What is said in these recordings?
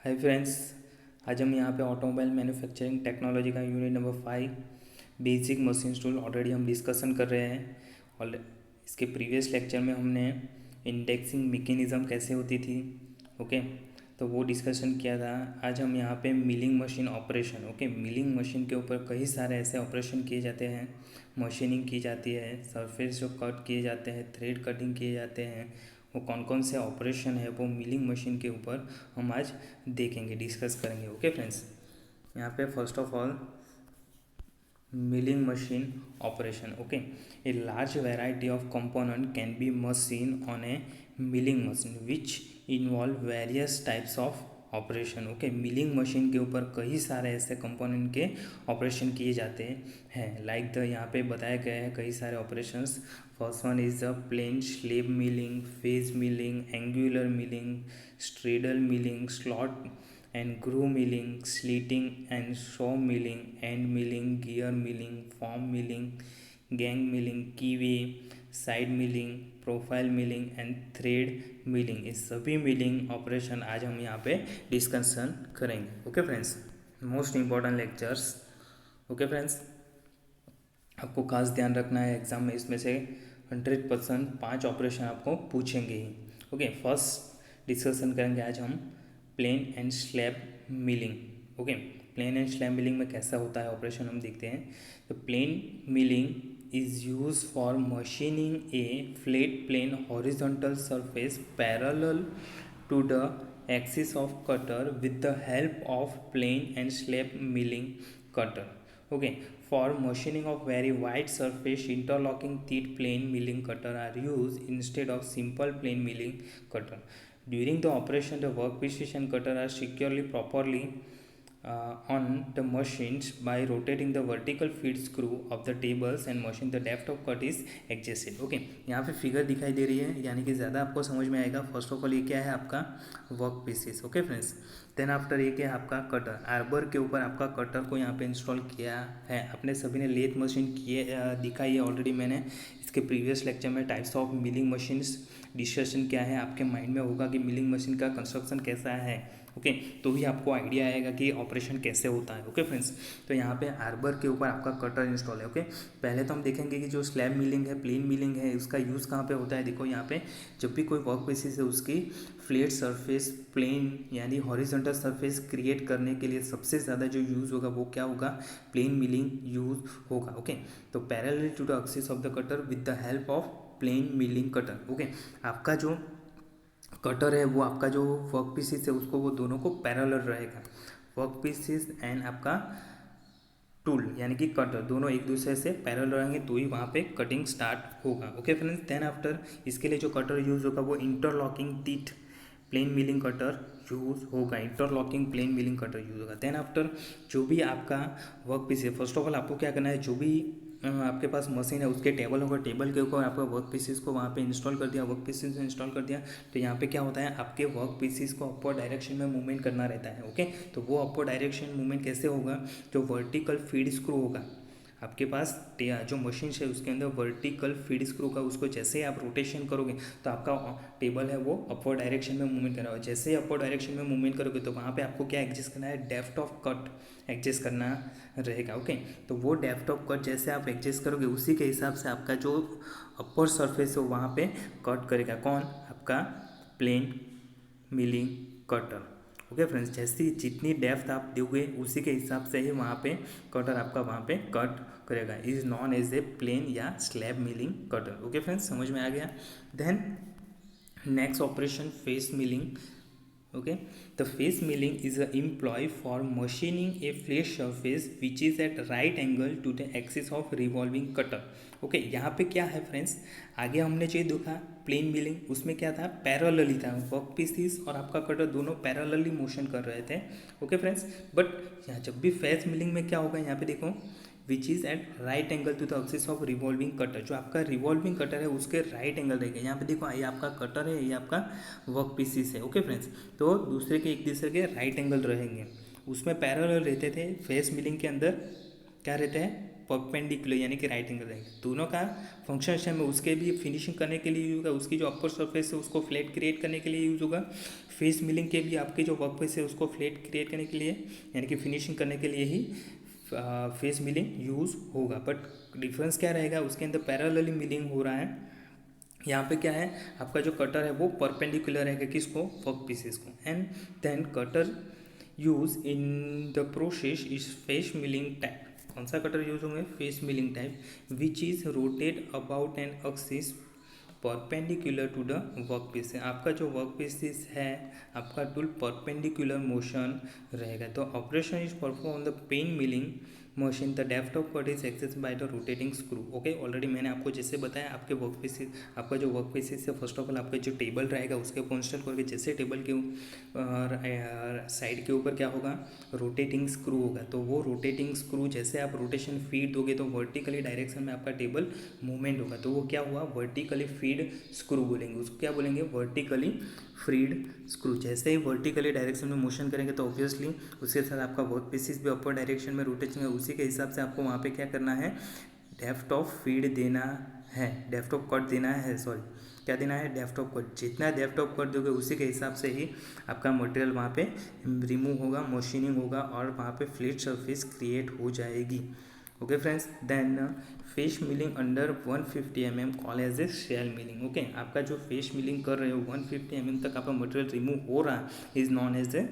Hi friends, आज हम यहाँ पे ऑटोमोबाइल मैन्युफैक्चरिंग टेक्नोलॉजी का unit number 5 basic machine tool already हम डिस्कशन कर रहे हैं। और इसके प्रीवियस लेक्चर में हमने इंडेक्सिंग मैकेनिज़्म कैसे होती थी, ओके, तो वो डिस्कशन किया था। आज हम यहाँ पे milling machine operation, okay, milling machine के ऊपर कई सारे ऐसे ऑपरेशन किए जाते हैं, मशीनिंग की जाती है, सरफेस जो कट किए जाते हैं, थ्रेड कटिंग किए जाते हैं, वो कौन कौन से ऑपरेशन है वो मिलिंग मशीन के ऊपर हम आज देखेंगे, डिस्कस करेंगे। ओके फ्रेंड्स, यहाँ पे first of all milling machine operation. Okay, a large variety of component can be machine on a milling machine which involve various types of operation. Okay, milling machine के ऊपर कई सारे ऐसे component के operation किए जाते हैं, लाइक द यहाँ पे बताया गया है कई सारे operations. First one is the plane slab milling, face milling, angular milling, straddle milling, slot and groove milling, slitting and saw milling, end milling, gear milling, form milling, gang milling, keyway, side milling, profile milling and thread milling, इस सभी milling operation आज हम यहाँ पे discussion करेंगे। Okay friends, most important lectures. Okay friends, आपको खास ध्यान रखना है एग्जाम में इसमें से 100% 5 ऑपरेशन आपको पूछेंगे ही। ओके, फर्स्ट डिस्कशन करेंगे आज हम plane and slab milling. Okay, plane and slab milling में कैसा होता है ऑपरेशन हम देखते हैं। तो plane milling is use for machining a flat plane horizontal surface parallel to the axis of cutter with the help of plane and slab milling cutter. Okay, for machining of very wide surface, interlocking teeth plane milling cutter are used instead of simple plane milling cutter. During the operation, the workpieces and cutter are securely properly on the machines by rotating the vertical feed screw of the tables and machine. The depth of cut is adjusted. Okay, यहाँ पे figure दिखाई दे रही है, यानी कि ज़्यादा आपको समझ में आएगा। फर्स्ट ऑफ ऑल ये क्या है आपका work pieces. Okay friends, then after ये क्या है आपका कटर। आर्बर के ऊपर आपका कटर को यहाँ पे इंस्टॉल किया है। अपने सभी ने लेथ मशीन किए दिखाई है ऑलरेडी मैंने इसके प्रीवियस लेक्चर में। Types of milling machines discussion क्या है आपके माइंड में होगा कि मिलिंग मशीन का कंस्ट्रक्शन कैसा है। ओके, तो भी आपको आइडिया आएगा कि ऑपरेशन कैसे होता है। ओके फ्रेंड्स, तो यहाँ पे आर्बर के ऊपर आपका कटर इंस्टॉल है। ओके, पहले तो हम देखेंगे कि जो स्लैब मिलिंग है, प्लेन मिलिंग है, उसका यूज़ कहाँ पे होता है। देखो यहाँ पे जब भी कोई वर्क पीसेस है उसकी फ्लैट सरफेस, प्लेन यानी हॉरिजॉन्टल सरफेस क्रिएट करने के लिए सबसे ज़्यादा जो यूज़ होगा वो क्या होगा, प्लेन मिलिंग यूज़ होगा। ओके, तो parallel to the axis of the cutter with the help of plane milling cutter. Okay, आपका जो कटर है वो आपका जो वर्क पीसेस है उसको वो दोनों को पैरेलल रहेगा। वर्क पीसेस एंड आपका टूल यानी कि कटर दोनों एक दूसरे से पैरेलल रहेंगे तो ही वहाँ पे कटिंग स्टार्ट होगा। ओके फ्रेंड्स, देन आफ्टर इसके लिए जो कटर यूज़ होगा वो interlocking teeth plain milling cutter use होगा। Interlocking plain milling cutter use होगा। देन आफ्टर जो भी आपका वर्क पीस है, फर्स्ट ऑफ ऑल आपको क्या करना है, जो भी आपके पास मशीन है उसके टेबल होगा, टेबल के ऊपर आपका वर्क पीसेस को वहाँ पे इंस्टॉल कर दिया। वर्क पीसेस इंस्टॉल कर दिया तो यहाँ पे क्या होता है, आपके वर्क पीसेस को अपर डायरेक्शन में मूवमेंट करना रहता है। ओके, तो वो अपर डायरेक्शन मूवमेंट कैसे होगा, जो वर्टिकल फीड स्क्रू होगा आपके पास, जो मशीन है उसके अंदर वर्टिकल फीड स्क्रू का, उसको जैसे ही आप रोटेशन करोगे तो आपका टेबल है वो अपर डायरेक्शन में मूवमेंट कर रहा है। जैसे ही अपर डायरेक्शन में मूवमेंट करोगे तो वहाँ पे आपको क्या एडजस्ट करना है, डेप्थ ऑफ कट एडजस्ट करना रहेगा। ओके, तो वो डेप्थ ऑफ कट जैसे आप एडजस्ट करोगे उसी के हिसाब से आपका जो अपर सरफेस है वहाँ पे कट करेगा। कौन, आपका plane milling cutter. Okay friends, जैसी जितनी डेप्थ आप दोगे उसी के हिसाब से ही वहाँ पे कटर आपका वहाँ पे कट करेगा। Is known as a plain या slab milling cutter. Okay friends, समझ में आ गया। Then next operation face milling. Okay, the face milling is a employ for machining a flat surface which is at right angle to the axis of revolving cutter. Okay, यहाँ पे क्या है friends, आगे हमने जो देखा प्लेन मिलिंग उसमें क्या था, पैरेलली था, वर्क पीसेस और आपका कटर दोनों पैरेलली मोशन कर रहे थे। ओके फ्रेंड्स, बट यहाँ जब भी फेस मिलिंग में क्या होगा, यहाँ पे देखो which is at right angle to the axis of revolving cutter. जो आपका रिवॉल्विंग कटर है उसके राइट एंगल रहेगा। यहाँ पे देखो ये आपका कटर है, ये आपका वर्क पीसेस है। ओके फ्रेंड्स, तो दूसरे के एक दूसरे के राइट एंगल रहेंगे, उसमें पैरेलल रहते थे। फेस मिलिंग के अंदर क्या रहते हैं, परपेंडिकुलर यानी कि राइट एंगल रहेगा। दोनों का फंक्शन सेम है, उसके भी फिनिशिंग करने के लिए यूज होगा, उसकी जो अपर सरफेस है उसको फ्लैट क्रिएट करने के लिए यूज होगा। फेस मिलिंग के भी आपके जो वर्क फेस है उसको फ्लैट क्रिएट करने के लिए यानी कि फिनिशिंग करने के लिए ही फेस मिलिंग यूज़ होगा। बट डिफरेंस क्या रहेगा, उसके अंदर पैरेलली मिलिंग हो रहा है। यहाँ पे क्या है, आपका जो कटर है वो परपेंडिकुलर रहेगा किसको, वर्क पीसेस को। And then cutter use in the process is face milling type. कौन सा कटर यूज होंगे, face milling type, which is rotate about an axis perpendicular to the work piece है। आपका जो वर्क पीसेस है आपका tool perpendicular motion रहेगा। तो operation is perform on the plane milling machine, the depth of cut is access by the rotating screw. Okay, already मैंने आपको जैसे बताया, आपके वर्क पीसेस, आपका जो वर्क पीसेस है फर्स्ट ऑफ ऑल आपका जो टेबल रहेगा उसके ऊपर इंस्टॉल करके जैसे टेबल के साइड के ऊपर क्या होगा, रोटेटिंग स्क्रू होगा। तो वो रोटेटिंग स्क्रू जैसे आप रोटेशन फीड दोगे तो वर्टिकली डायरेक्शन में आपका टेबल मूवमेंट होगा। तो वो क्या हुआ, वर्टिकली फीड स्क्रू बोलेंगे उसको, क्या बोलेंगे, वर्टिकली फीड स्क्रू। जैसे ही वर्टिकली डायरेक्शन में मोशन करेंगे तो ऑब्वियसली उसके साथ आपका वर्क पीसेस भी अपर डायरेक्शन में रोटेशन है, उसी के हिसाब से आपको वहाँ पे क्या करना है, डेप्थ ऑफ फीड देना है, डेप्थ ऑफ कट देना है, सॉरी क्या देना है, डेप्थ ऑफ कट। जितना डेप्थ ऑफ कट दोगे उसी के हिसाब से ही आपका मटेरियल वहाँ पे रिमूव होगा, मशीनिंग होगा और वहाँ पे फ्लैट सरफेस क्रिएट हो जाएगी। Okay friends, then face milling under 150 mm call as a shell milling. Okay, आपका जो फेस मिलिंग कर रहे हो 150 mm तक आपका मटेरियल रिमूव हो रहा है is known as a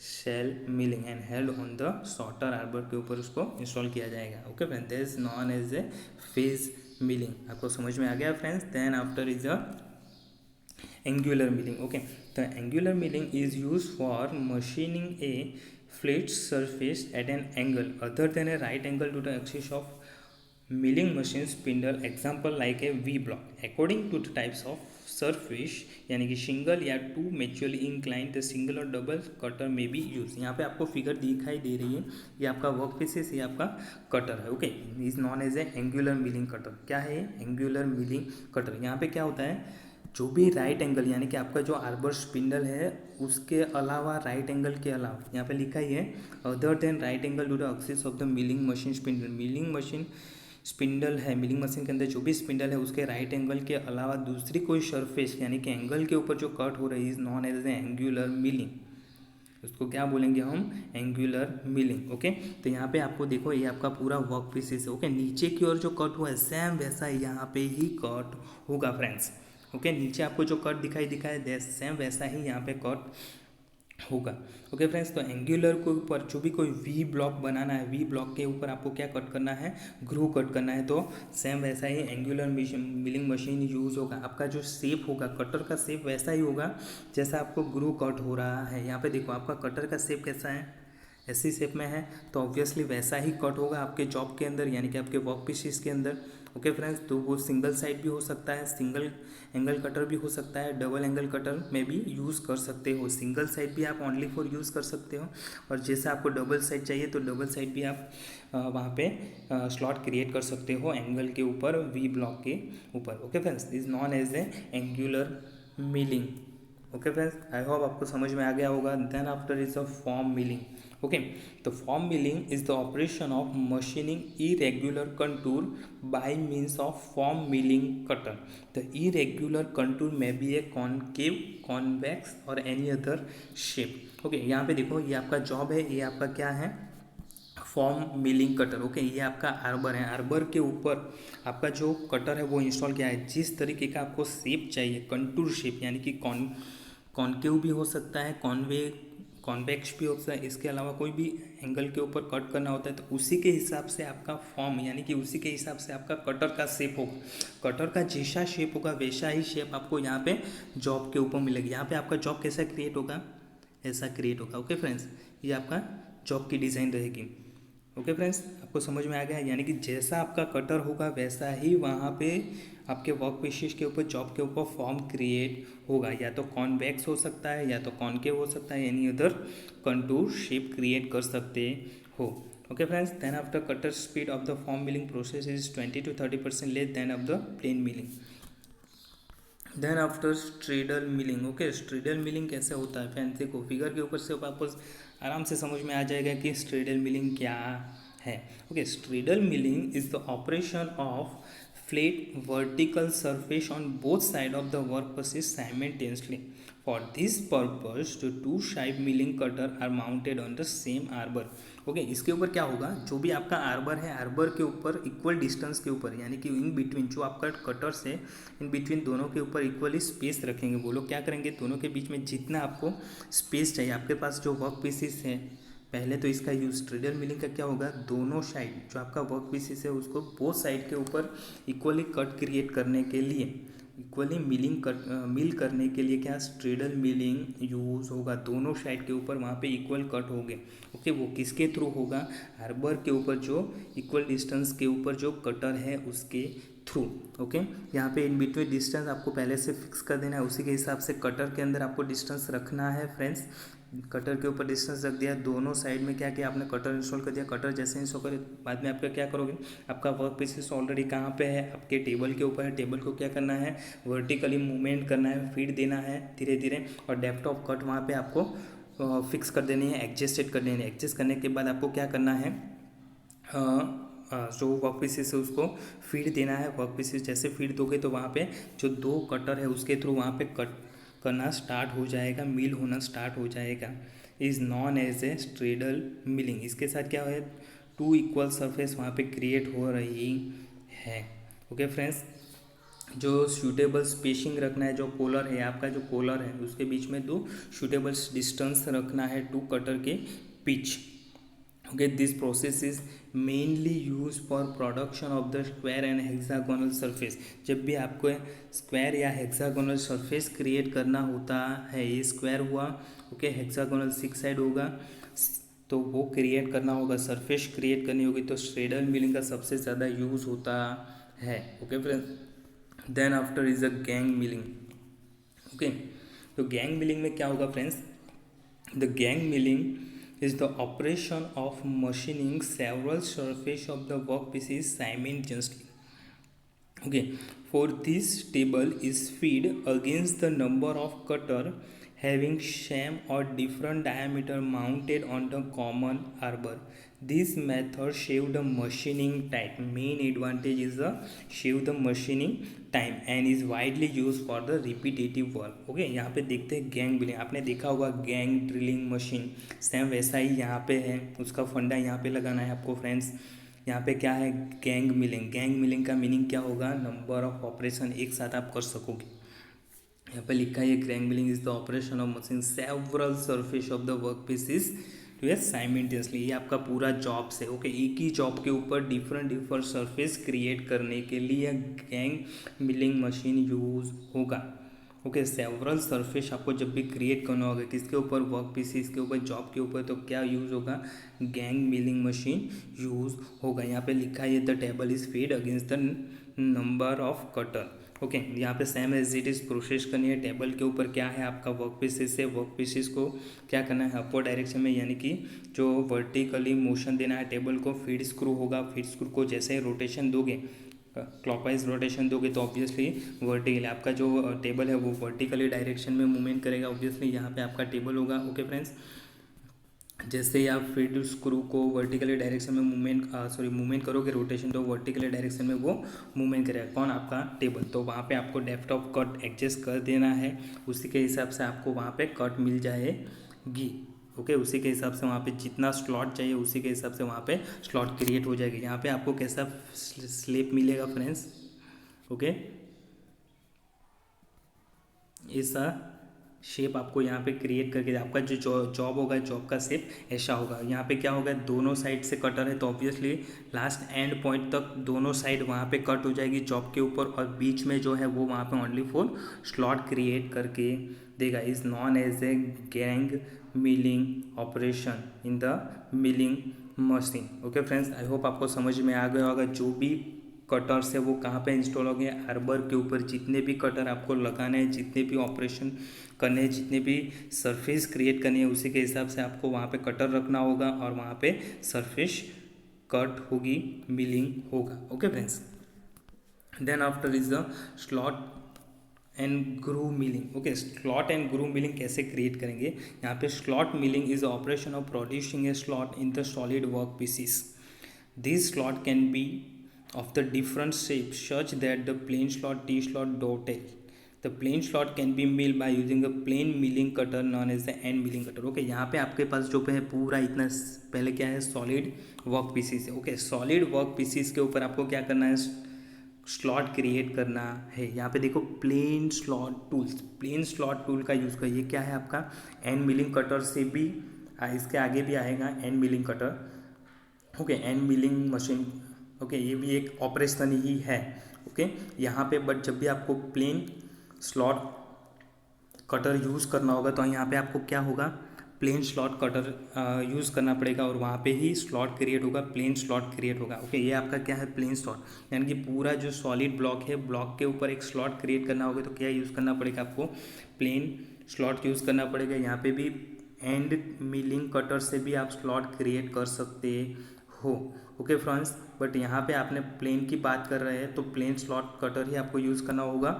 shell milling and held on the shorter arbor के ऊपर उसको इंस्टॉल किया जाएगा। Okay friends, that is known as a face milling. आपको समझ में आ गया friends. Then after is a angular milling. Okay, तो angular milling is use for machining a flat surface at an angle other than a right angle to the axis of milling machine spindle, example like a V block, according to the types of surface यानी कि single या two mutually incline the single और double cutter में भी use. यहाँ पे आपको figure दिखाई दे रही है, ये आपका वर्क पीसेस, ये आपका कटर है। Okay, is known as a angular milling cutter. क्या है, एंगुलर मिलिंग कटर। यहाँ पे क्या होता है, जो भी राइट एंगल यानी कि आपका जो आर्बर स्पिंडल है उसके अलावा, राइट एंगल के अलावा, यहाँ पे लिखा ही है other than right angle to the axis of the milling machine spindle. Milling machine spindle है, मिलिंग मशीन के अंदर जो भी स्पिंडल है उसके राइट एंगल के अलावा दूसरी कोई सरफेस यानी कि एंगल के ऊपर जो कट हो रही है is known as a angular milling. उसको क्या बोलेंगे हम, एंगुलर मिलिंग। ओके, तो यहाँ पे आपको देखो ये आपका पूरा वर्क पीसेस है। ओके, नीचे की ओर जो कट हुआ है सेम वैसा यहाँ पे ही कट होगा फ्रेंड्स। ओके, नीचे आपको जो कट दिखाई है सेम वैसा ही यहाँ पे कट होगा। ओके फ्रेंड्स, तो एंगुलर के ऊपर जो भी कोई वी ब्लॉक बनाना है, वी ब्लॉक के ऊपर आपको क्या कट करना है, ग्रू कट करना है। तो सेम वैसा ही एंगुलर मिलिंग मशीन यूज़ होगा। आपका जो शेप होगा, कटर का शेप वैसा ही होगा जैसा आपको ग्रू कट हो रहा है। यहाँ पे देखो आपका कटर का शेप कैसा है, ऐसी शेप में है, तो ऑब्वियसली वैसा ही कट होगा आपके जॉब के अंदर यानी कि आपके वर्क पीसेस के अंदर। ओके फ्रेंड्स, तो वो सिंगल साइड भी हो सकता है, सिंगल एंगल कटर भी हो सकता है, डबल एंगल कटर में भी यूज़ कर सकते हो। सिंगल साइड भी आप ओनली फॉर यूज़ कर सकते हो, और जैसे आपको डबल साइड चाहिए तो डबल साइड भी आप वहाँ पे स्लॉट क्रिएट कर सकते हो एंगल के ऊपर, वी ब्लॉक के ऊपर। Okay friends, is known as a angular milling. Okay friends, I hope आपको समझ में आ गया होगा। Then after is a form milling. Okay, तो form milling is the operation of machining irregular contour by means of form milling cutter. The irregular contour may be a concave, convex और any other shape. Okay, यहाँ पे देखो ये आपका job है, ये आपका क्या है, फॉर्म मिलिंग कटर। ओके, ये आपका आर्बर है, आर्बर के ऊपर आपका जो कटर है वो इंस्टॉल किया है। जिस तरीके का आपको शेप चाहिए, कंटूर शेप यानी कि कॉनकेव भी हो सकता है, कॉन्वेक्स भी हो सकता है, इसके अलावा कोई भी एंगल के ऊपर कट करना होता है तो उसी के हिसाब से आपका फॉर्म यानी कि उसी के हिसाब से आपका कटर का शेप होगा। कटर का जैसा शेप होगा वैसा ही शेप आपको यहाँ पे जॉब के ऊपर मिलेगी। यहाँ पे आपका जॉब कैसा क्रिएट होगा, ऐसा क्रिएट होगा। ओके फ्रेंड्स, ये आपका जॉब की डिज़ाइन रहेगी। ओके फ्रेंड्स, आपको समझ में आ गया, यानी कि जैसा आपका कटर होगा वैसा ही वहाँ पे आपके वर्क पीसेस के ऊपर, जॉब के ऊपर फॉर्म क्रिएट होगा। या तो कॉन्वेक्स हो सकता है या तो कॉनकेव हो सकता है, any other contour shape create कर सकते हो। Okay friends, then after cutter speed of the form milling process is 20 to 30% less than of the plane milling. Then after straddle milling. Okay, straddle milling कैसे होता है friends, देखो figure के ऊपर से वापस आराम से समझ में आ जाएगा कि स्ट्रेडल मिलिंग क्या है। Okay, straddle milling is the operation of flat vertical surface on both sides of the workpiece simultaneously. For this purpose, the two shape milling cutter are mounted on the same arbor. Okay, इसके ऊपर क्या होगा, जो भी आपका arbor है, arbor के ऊपर इक्वल डिस्टेंस के ऊपर, यानी कि इन बिटवीन जो आपका कटर से इन बिटवीन दोनों के ऊपर इक्वली स्पेस रखेंगे। वो लोग क्या करेंगे, दोनों के बीच में जितना आपको स्पेस चाहिए, आपके पास जो वर्क पीसेस है, पहले तो इसका यूज स्ट्रेडल मिलिंग का क्या होगा, दोनों साइड जो आपका वर्क पीसेस है उसको बोथ साइड के ऊपर इक्वली कट क्रिएट करने के लिए, इक्वली मिल करने के लिए क्या स्ट्रेडल मिलिंग यूज होगा। दोनों साइड के ऊपर वहाँ पे इक्वल कट हो गए। ओके, वो किसके थ्रू होगा, आर्बर के ऊपर जो इक्वल डिस्टेंस के ऊपर जो कटर है उसके थ्रू। ओके, यहाँ पे इन बिटवीन डिस्टेंस आपको पहले से फिक्स कर देना है, उसी के हिसाब से कटर के अंदर आपको डिस्टेंस रखना है फ्रेंड्स। कटर के ऊपर डिस्टेंस रख दिया, दोनों साइड में क्या किया आपने, कटर इंस्टॉल कर दिया। कटर जैसे इंस्टॉल करे बाद में आपका क्या करोगे, आपका वर्क पीसेस ऑलरेडी कहाँ पे है, आपके टेबल के ऊपर है। टेबल को क्या करना है, वर्टिकली मूवमेंट करना है, फीड देना है धीरे धीरे, और डेप्थ ऑफ कट वहाँ पे आपको फिक्स कर देनी है, एडजस्टेड कर देनी है। एडजस्ट करने के बाद आपको क्या करना है, जो वर्क पीसेस है उसको फीड देना है। वर्क पीसेस जैसे फीड दोगे तो वहाँ पे जो दो कटर है उसके थ्रू वहाँ पे कट करना स्टार्ट हो जाएगा, मिल होना स्टार्ट हो जाएगा। Is known as a straddle milling. इसके साथ क्या है, टू इक्वल सरफेस वहाँ पे क्रिएट हो रही है। ओके फ्रेंड्स, जो सूटेबल स्पेसिंग रखना है, जो कोलर है आपका, जो कोलर है उसके बीच में दो सूटेबल डिस्टेंस रखना है टू कटर के pitch. Okay, this process is mainly use for production of the square and hexagonal surface. जब भी आपको स्क्वायर या हेक्सागोनल सरफेस क्रिएट करना होता है, ये स्क्वायर हुआ, ओके, हेक्सागोनल 6 साइड होगा, तो वो क्रिएट करना होगा, सरफेस क्रिएट करनी होगी, तो स्ट्रेडल मिलिंग का सबसे ज़्यादा यूज होता है। Okay friends, then after is a gang milling. Okay, तो गैंग मिलिंग में क्या होगा friends, the gang milling is the operation of machining several surface of the workpieces simultaneously. Okay, for this table is feed against the number of cutter having same or different diameter mounted on the common arbor. This method save the machining time. Main advantage is the save the machining time and is widely use for the repetitive work. Okay, यहाँ पे देखते हैं gang milling, आपने देखा होगा gang drilling machine, same वैसा ही यहाँ पे है, उसका फंडा यहाँ पे लगाना है आपको फ्रेंड्स। यहाँ पे क्या है, गैंग मिलिंग। गैंग मिलिंग का मीनिंग क्या होगा, नंबर ऑफ ऑपरेशन एक साथ आप कर सकोगे। यहाँ पे लिखा है gang milling is the operation of machine several surface of the work pieces to simultaneously. ये आपका पूरा जॉब से, ओके, एक ही जॉब के ऊपर डिफरेंट सरफेस क्रिएट करने के लिए गैंग मिलिंग मशीन यूज होगा। ओके, सेवरल सरफेस आपको जब भी क्रिएट करना होगा, किसके ऊपर, वर्क पीसेस के ऊपर, जॉब के ऊपर, तो क्या यूज़ होगा, गैंग मिलिंग मशीन यूज़ होगा। यहाँ पे लिखा है the table is feed against the number of cutter. Okay, यहाँ पे same as it is process करनी है। टेबल के ऊपर क्या है आपका, वर्क पीसेस है, वर्क पीसेस को क्या करना है, अपवर्ड डायरेक्शन में, यानी कि जो वर्टिकली मोशन देना है टेबल को। फीड स्क्रू होगा, फीड स्क्रू को जैसे रोटेशन दोगे, क्लॉकवाइज रोटेशन दोगे तो ऑब्वियसली वर्टिकली आपका जो टेबल है वो वर्टिकली डायरेक्शन में मूवमेंट करेगा। ऑब्वियसली यहाँ पे आपका टेबल होगा। ओके फ्रेंड्स, जैसे ही आप फीड स्क्रू को वर्टिकली डायरेक्शन में मूवमेंट करोगे रोटेशन, तो वर्टिकली डायरेक्शन में वो मूवमेंट करेगा। कौन, आपका टेबल। तो वहाँ पे आपको डेप्थ ऑफ कट एडजस्ट कर देना है, उसी के हिसाब से आपको वहाँ पे कट मिल जाएगी। ओके, उसी के हिसाब से वहाँ पे जितना स्लॉट चाहिए उसी के हिसाब से वहाँ पे स्लॉट क्रिएट हो जाएगी। यहाँ पे आपको कैसा स्लिप मिलेगा फ्रेंड्स, ओके, ऐसा शेप आपको यहाँ पे क्रिएट करके, आपका जो जॉब होगा, जॉब का शेप ऐसा होगा। यहाँ पे क्या होगा, दोनों साइड से कटर है तो ऑब्वियसली लास्ट एंड पॉइंट तक दोनों साइड वहाँ पे कट हो जाएगी जॉब के ऊपर, और बीच में जो है वो वहाँ पे ओनली फॉर स्लॉट क्रिएट करके देगा। Is known as a gang milling operation in the milling machine. Okay friends, I hope आपको समझ में आ गया होगा। जो भी कटर्स है वो कहाँ पे इंस्टॉल हो गए, आर्बर के ऊपर। जितने भी कटर आपको लगाने हैं, जितने भी ऑपरेशन करने हैं, जितने भी सरफेस क्रिएट करनी है, उसी के हिसाब से आपको वहाँ पे कटर रखना होगा और वहाँ पे सरफेस कट होगी, मिलिंग होगा। Okay friends, then after is the slot and groove milling. Okay, slot and groove milling कैसे क्रिएट करेंगे, यहाँ पे slot milling is operation of producing a slot in the solid work pieces. This slot can be of the different shapes such that the plane slot, T slot, dovetail. The plane slot can be milled by using a plane milling cutter known as the end milling cutter. Okay यहाँ पे आपके पास जो है पूरा इतना पहले क्या है सॉलिड वर्क पीसीस है. ओके सॉलिड वर्क पीसीस के ऊपर आपको क्या करना है स्लॉट क्रिएट करना है. यहाँ पे देखो plane slot tools, plane slot tool का यूज़ कर, ये क्या है आपका एंड मिलिंग कटर से भी इसके आगे भी आएगा end milling cutter. Okay end milling machine. Okay ये भी एक ऑपरेशन ही है. ओके यहाँ पे बट जब भी आपको प्लेन स्लॉट कटर यूज़ करना होगा तो यहाँ पे आपको क्या होगा प्लेन स्लॉट कटर यूज़ करना पड़ेगा और वहाँ पे ही स्लॉट क्रिएट होगा, प्लेन स्लॉट क्रिएट होगा. ओके ये आपका क्या है प्लेन स्लॉट, यानी कि पूरा जो सॉलिड ब्लॉक है ब्लॉक के ऊपर एक स्लॉट क्रिएट करना होगा तो क्या यूज़ करना पड़ेगा आपको प्लेन स्लॉट यूज़ करना पड़ेगा. यहाँ पे भी एंड मिलिंग कटर से भी आप स्लॉट क्रिएट कर सकते हो. ओके फ्रेंड्स बट यहाँ पे आपने प्लेन की बात कर रहे हैं तो प्लेन स्लॉट कटर ही आपको यूज़ करना होगा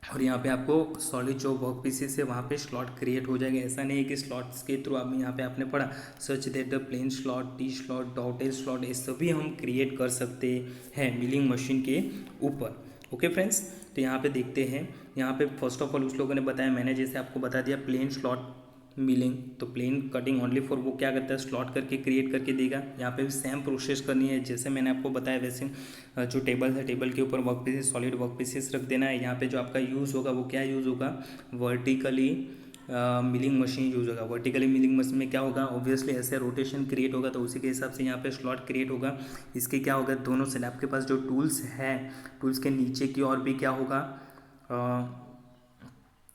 और यहाँ पे आपको सॉलिड जो वर्क पीसेस है वहाँ पे स्लॉट क्रिएट हो जाएगा. ऐसा नहीं है कि स्लॉट्स के थ्रू आप यहाँ पे आपने पढ़ा such that the plain slot, T slot, dotted slot ये सभी हम क्रिएट कर सकते हैं मिलिंग मशीन के ऊपर. ओके फ्रेंड्स तो यहाँ पे देखते हैं. यहाँ पे फर्स्ट ऑफ ऑल उस लोगों ने बताया, मैंने जैसे आपको बता दिया प्लेन स्लॉट मिलिंग तो प्लेन कटिंग ओनली फॉर वो क्या करता है स्लॉट करके क्रिएट करके देगा. यहाँ पे भी सेम प्रोसेस करनी है जैसे मैंने आपको बताया वैसे जो टेबल है टेबल के ऊपर work pieces solid work pieces रख देना है. यहाँ पे जो आपका यूज़ होगा वो क्या यूज़ होगा वर्टिकली मिलिंग मशीन यूज़ होगा. वर्टिकली मिलिंग मशीन में क्या होगा ऑब्वियसली ऐसे रोटेशन क्रिएट होगा तो उसी के हिसाब से यहाँ पे स्लॉट क्रिएट होगा. इसके क्या होगा दोनों साइड आपके पास जो टूल्स है टूल्स के नीचे की ओर भी क्या होगा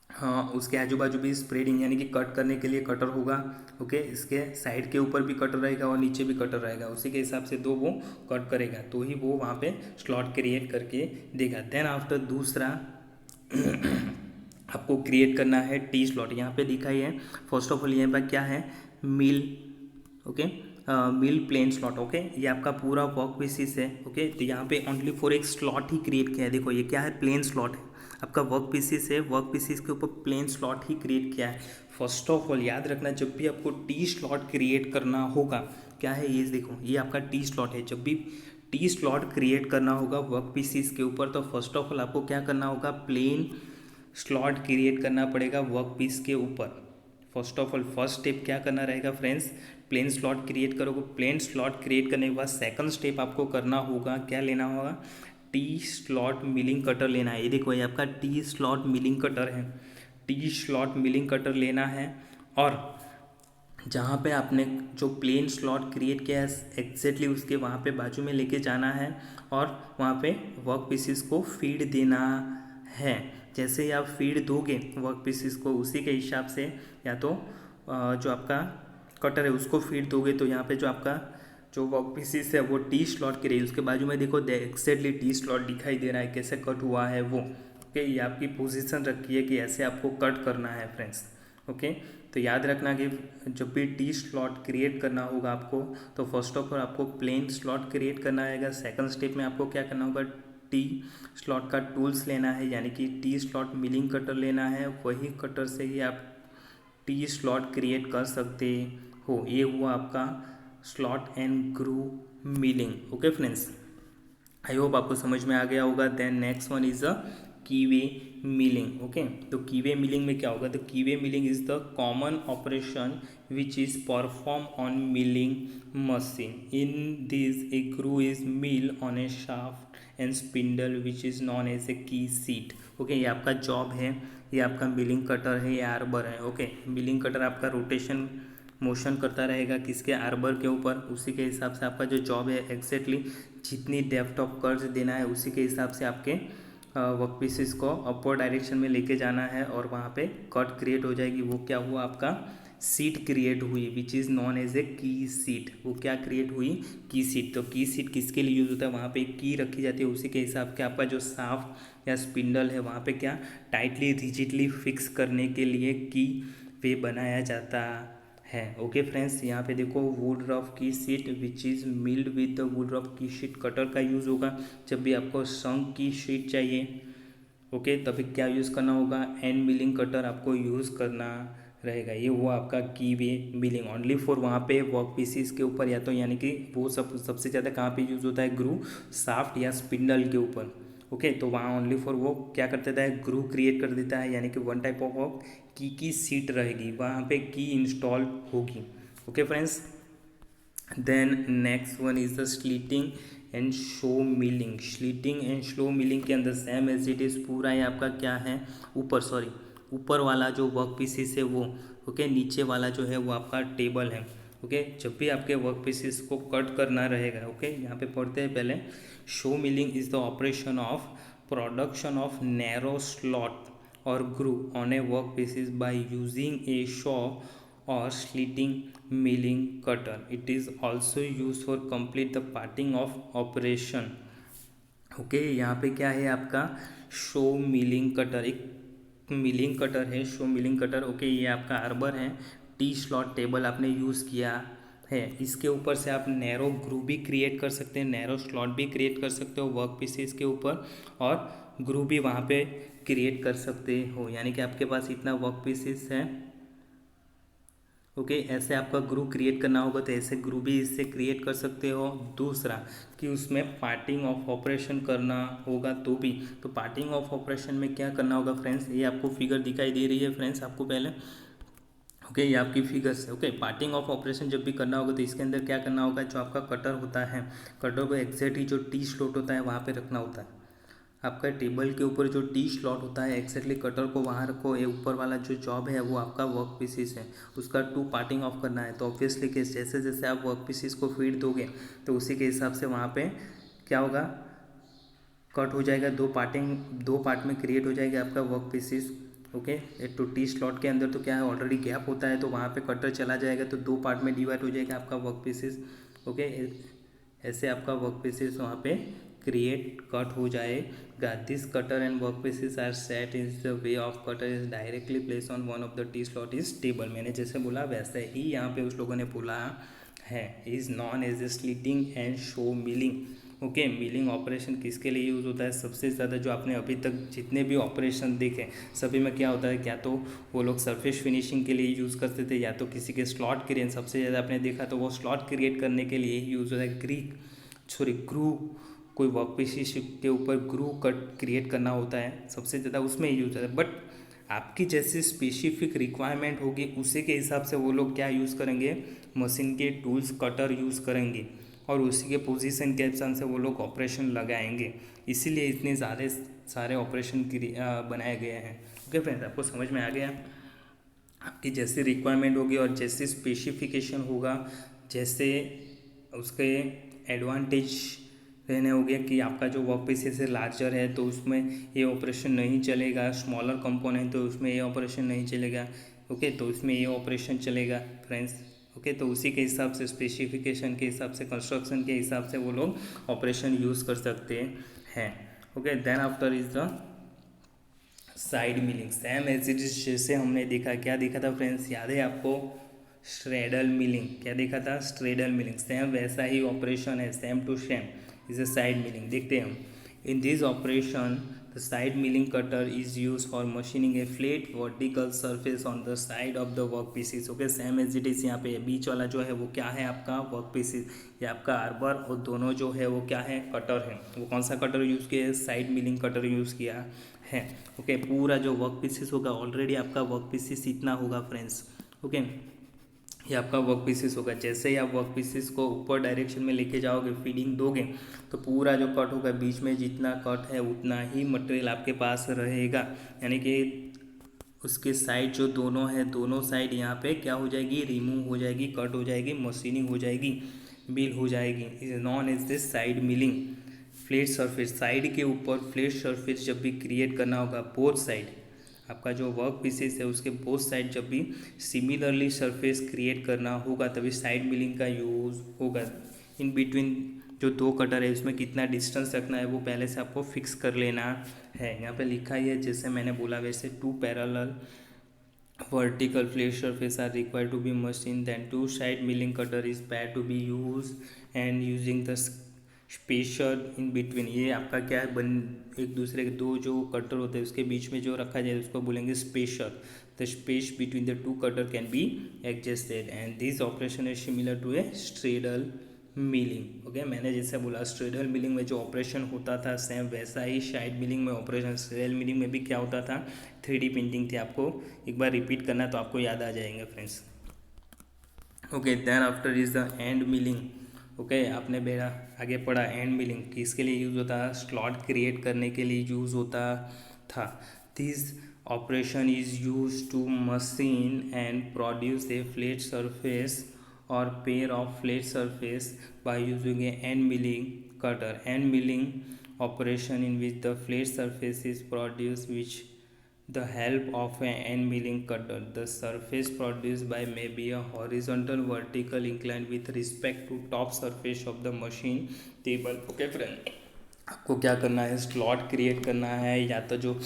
हाँ उसके आजू बाजू भी स्प्रेडिंग यानी कि कट करने के लिए कटर होगा. ओके इसके साइड के ऊपर भी कटर रहेगा और नीचे भी कटर रहेगा. उसी के हिसाब से दो वो कट करेगा तो ही वो वहाँ पे स्लॉट क्रिएट करके देगा. देन आफ्टर दूसरा आपको क्रिएट करना है टी स्लॉट. यहाँ पे दिखा ही है फर्स्ट ऑफ ऑल यहाँ पर क्या है मिल. ओके मिल प्लेन स्लॉट. ओके ये आपका पूरा वर्क पीसीस है. ओके तो यहाँ पे ओनली फॉर एक स्लॉट ही क्रिएट किया है. देखो ये क्या है प्लेन स्लॉट है आपका वर्क पीसीस है. वर्क पीसीस के ऊपर प्लेन स्लॉट ही क्रिएट किया है. फर्स्ट ऑफ ऑल याद रखना जब भी आपको टी स्लॉट क्रिएट करना होगा क्या है ये देखो ये आपका टी स्लॉट है. जब भी टी स्लॉट क्रिएट करना होगा वर्क पीसीस के ऊपर तो फर्स्ट ऑफ ऑल आपको क्या करना होगा प्लेन स्लॉट क्रिएट करना पड़ेगा वर्क पीस के ऊपर. First of all first step क्या करना रहेगा फ्रेंड्स प्लेन स्लॉट क्रिएट करोगे. प्लेन स्लॉट क्रिएट करने के बाद सेकंड स्टेप आपको करना होगा क्या लेना होगा टी स्लॉट मिलिंग कटर लेना है. ये देखो ये आपका टी स्लॉट मिलिंग कटर है. टी स्लॉट मिलिंग कटर लेना है और जहाँ पे आपने जो प्लेन स्लॉट क्रिएट किया है एग्जैक्टली उसके वहाँ पे बाजू में लेके जाना है और वहाँ पे वर्क पीसेस को फीड देना है. जैसे ही आप फीड दोगे वर्क पीसेस को उसी के हिसाब से या तो जो आपका कटर है उसको फीड दोगे तो यहाँ पे जो आपका जो वर्क पीसेस है वो टी स्लॉट की रही है उसके बाजू में देखो एक्जैक्टली टी स्लॉट दिखाई दे रहा है कैसे कट हुआ है वो. ओके ये आपकी पोजीशन रखी है कि ऐसे आपको कट करना है फ्रेंड्स. ओके तो याद रखना कि जब भी टी स्लॉट क्रिएट करना होगा आपको तो फर्स्ट ऑफ ऑल आपको प्लेन स्लॉट क्रिएट करना आएगा. सेकंड स्टेप में आपको क्या करना होगा टी स्लॉट का टूल्स लेना है यानी कि टी स्लॉट मिलिंग कटर लेना है. वही कटर से ही आप टी स्लॉट क्रिएट कर सकते हो. ये हुआ आपका slot and groove milling. Okay friends I hope आपको समझ में आ गया होगा. Then next one is a keyway milling. Okay तो कीवे मिलिंग में क्या होगा तो keyway milling is the common operation which is perform on milling machine. In this a groove is mill on a shaft and spindle which is known as a key seat. Okay ये आपका job है, ये आपका milling cutter है, ये arbor है. Okay milling cutter आपका rotation motion करता रहेगा किसके आर्बर के ऊपर. उसी के हिसाब से आपका जो जॉब है एग्जैक्टली जितनी डेप्थ ऑफ कर्व देना है उसी के हिसाब से आपके वर्क पीसेस को अपवर्ड डायरेक्शन में लेके जाना है और वहाँ पे कट क्रिएट हो जाएगी. वो क्या हुआ आपका सीट क्रिएट हुई which is known as a key seat. वो क्या क्रिएट हुई की सीट. तो की सीट किसके लिए यूज़ होता है वहाँ पे एक की रखी जाती है उसी के हिसाब से आपका जो शाफ्ट या स्पिंडल है वहाँ पे क्या टाइटली रिजिडली फिक्स करने के लिए की वे बनाया जाता है. ओके फ्रेंड्स यहाँ पे देखो woodruff key seat which is milled with the woodruff key seat cutter का यूज़ होगा. जब भी आपको संक की शीट चाहिए ओके तभी क्या यूज़ करना होगा एंड मिलिंग कटर आपको यूज़ करना रहेगा। ये वो आपका की वे मिलिंग ओनली फॉर वहाँ पे वर्क पीसीस के ऊपर, या तो यानी कि वो सबसे ज़्यादा कहाँ पे यूज़ होता है, ग्रू साफ्ट या स्पिंडल के ऊपर। ओके, तो वहाँ ओनली फॉर वो क्या कर देता है, ग्रू क्रिएट कर देता है, यानी कि one type of key seat रहेगी, वहाँ पे की इंस्टॉल होगी। Okay friends, then next one is the slitting and saw milling. Slitting and saw milling के अंदर सेम एज इट इज़ पूरा ही आपका क्या है, ऊपर वाला जो वर्क पीसीस है वो, ओके, नीचे वाला जो है वो आपका टेबल है। ओके, जब भी आपके वर्क पीसीस को कट करना रहेगा, ओके, यहाँ पे पढ़ते हैं पहले। Show milling is the operation of production of narrow slot और groove on a workpiece by using a saw or slitting milling cutter. It is also used for complete the parting of operation. Okay, यहाँ पे क्या है आपका show milling cutter, एक milling cutter है show milling cutter. Okay, ये आपका arbor है, टी स्लॉट टेबल आपने यूज़ किया है, इसके ऊपर से आप नैरो ग्रू भी क्रिएट कर सकते हैं, नैरो स्लॉट भी क्रिएट कर सकते हो वर्क पीसेस के ऊपर, और ग्रू भी वहाँ पे क्रिएट कर सकते हो, यानी कि आपके पास इतना वर्क पीसेस है। ओके, ऐसे आपका ग्रुप क्रिएट करना होगा तो ऐसे ग्रुप भी इससे क्रिएट कर सकते हो। दूसरा कि उसमें पार्टिंग ऑफ ऑपरेशन करना होगा तो भी, तो पार्टिंग ऑफ ऑपरेशन में क्या करना होगा फ्रेंड्स, ये आपको फिगर दिखाई दे रही है फ्रेंड्स आपको पहले। ओके, ये आपकी फिगर्स है। ओके, पार्टिंग ऑफ ऑपरेशन जब भी करना होगा तो इसके अंदर क्या करना होगा, जो आपका कटर होता है, कटर को एग्जैक्टली जो टी स्लॉट होता है वहाँ पे रखना होता है। आपका टेबल के ऊपर जो टी स्लॉट होता है एक्जैक्टली कटर को वहाँ रखो। ये ऊपर वाला जो जॉब है वो आपका वर्क पीसीस है, उसका टू पार्टिंग ऑफ करना है। तो ऑब्वियसली कि जैसे जैसे आप वर्क पीसीस को फीड दोगे तो उसी के हिसाब से वहाँ पे क्या होगा, कट हो जाएगा, दो पार्ट में क्रिएट हो जाएगा आपका वर्क पीसीस। ओके, एक तो टी स्लॉट के अंदर तो क्या है ऑलरेडी गैप होता है, तो वहाँ पे कटर चला जाएगा तो दो पार्ट में डिवाइड हो जाएगा आपका वर्क पीसीस। ओके, ऐसे आपका वर्क पीसेस वहाँ पे क्रिएट कट हो जाएगा। This cutter and work pieces are set is the way of cutter is directly place on one of the T slot is table. मैंने जैसे बोला वैसे ही यहाँ पे उस लोगों ने बोला है, is known as a slitting and saw milling. Okay, milling operation किसके लिए यूज़ होता है, सबसे ज़्यादा जो आपने अभी तक जितने भी ऑपरेशन देखे सभी में क्या होता है, क्या तो वो लोग सरफेस फिनिशिंग के लिए यूज़ करते थे, या तो किसी के स्लॉट क्रिएट, सबसे ज़्यादा आपने देखा तो वो स्लॉट क्रिएट करने के लिए ही यूज़ होता है। ग्रू, कोई वर्क पीस के ऊपर ग्रू कट क्रिएट करना होता है, सबसे ज़्यादा उसमें ही यूज़ होता है। बट आपकी जैसी स्पेसिफिक रिक्वायरमेंट होगी उसी के हिसाब से वो लोग क्या यूज़ करेंगे, मशीन के टूल्स कटर यूज़ करेंगे और उसी के पोजीशन के हिसाब से वो लोग ऑपरेशन लगाएंगे। इसीलिए इतने सारे ऑपरेशन बनाए गए हैं। ओके फ्रेंड्स, आपको समझ में आ गया, आपकी जैसी रिक्वायरमेंट होगी और जैसी स्पेसिफिकेशन होगा, जैसे उसके एडवांटेज रहने हो गया कि आपका जो वर्क पीस से लार्जर है तो उसमें ये ऑपरेशन नहीं चलेगा, स्मॉलर कंपोनेंट तो उसमें ये ऑपरेशन नहीं चलेगा। ओके, तो उसमें ये ऑपरेशन चलेगा फ्रेंड्स। ओके, तो उसी के हिसाब से स्पेसिफिकेशन के हिसाब से कंस्ट्रक्शन के हिसाब से वो लोग ऑपरेशन यूज़ कर सकते हैं। Okay, then after is the side milling. Same as it is, जैसे हमने देखा, क्या देखा था फ्रेंड्स, याद है आपको, स्ट्रेडल मिलिंग। क्या देखा था, स्ट्रेडल मिलिंग, सेम वैसा ही ऑपरेशन है, same to same is a side milling. देखते हैं हम, in this operation the side milling cutter is use for machining a flat vertical surface on the side of the work pieces. Okay, same as it is, यहाँ पे बीच वाला जो है वो क्या है आपका वर्क पीसेस, ये आपका आर्बर, और दोनों जो है वो क्या है, कटर है। वो कौन सा कटर यूज़ किया है, साइड मिलिंग कटर यूज़ किया है। ओके, पूरा जो वर्क पीसेस होगा ऑलरेडी आपका वर्क पीसेस इतना होगा फ्रेंड्स। ओके, ये आपका वर्क पीसेस होगा। जैसे ही आप वर्क पीसेस को ऊपर डायरेक्शन में लेके जाओगे, फीडिंग दोगे, तो पूरा जो कट होगा बीच में जितना कट है उतना ही मटेरियल आपके पास रहेगा, यानी कि उसके साइड जो दोनों है, दोनों साइड यहाँ पे क्या हो जाएगी, रिमूव हो जाएगी, कट हो जाएगी, मशीनिंग हो जाएगी, मिल हो जाएगी। Is known as this side milling. Flat surface, side के ऊपर फ्लैट सरफेस जब भी क्रिएट करना होगा, बोथ साइड आपका जो वर्क पीसेस है उसके बोथ साइड जब भी सिमिलरली सरफेस क्रिएट करना होगा तभी साइड मिलिंग का यूज़ होगा। इन बिटवीन जो दो कटर है उसमें कितना डिस्टेंस रखना है वो पहले से आपको फिक्स कर लेना है। यहाँ पे लिखा ही है जैसे मैंने बोला वैसे, two parallel vertical flat surface are required to be machined, then two side milling cutter is paired to be used and using the spacer in between. ये आपका क्या है, एक दूसरे के दो जो कटर होते हैं उसके बीच में जो रखा जाए उसको बोलेंगे स्पेशर। the space between the two cutter can be adjusted and this operation is similar to a straddle milling. Okay, मैंने जैसे बोला स्ट्रेडल मिलिंग में जो ऑपरेशन होता था सेम वैसा ही शाइड मिलिंग में ऑपरेशन, स्ट्रेडल मिलिंग में भी क्या होता था, 3D प्रिंटिंग थी। आपको एक बार रिपीट करना तो आपको याद आ जाएंगे friends. Okay, then after is the end milling. Okay, आपने बेड़ा आगे पढ़ा एंड मिलिंग किसके लिए यूज़ होता है, स्लॉट क्रिएट करने के लिए यूज़ होता था। This operation is use to machine and produce a flat surface or pair of flat surface by using a end milling cutter. End milling operation in which the flat surface is produced with the help of an end milling cutter. The surface produced by may be a horizontal, vertical, inclined with respect to top surface of the machine table. Okay friend, आपको क्या करना है, slot create करना है या तो जो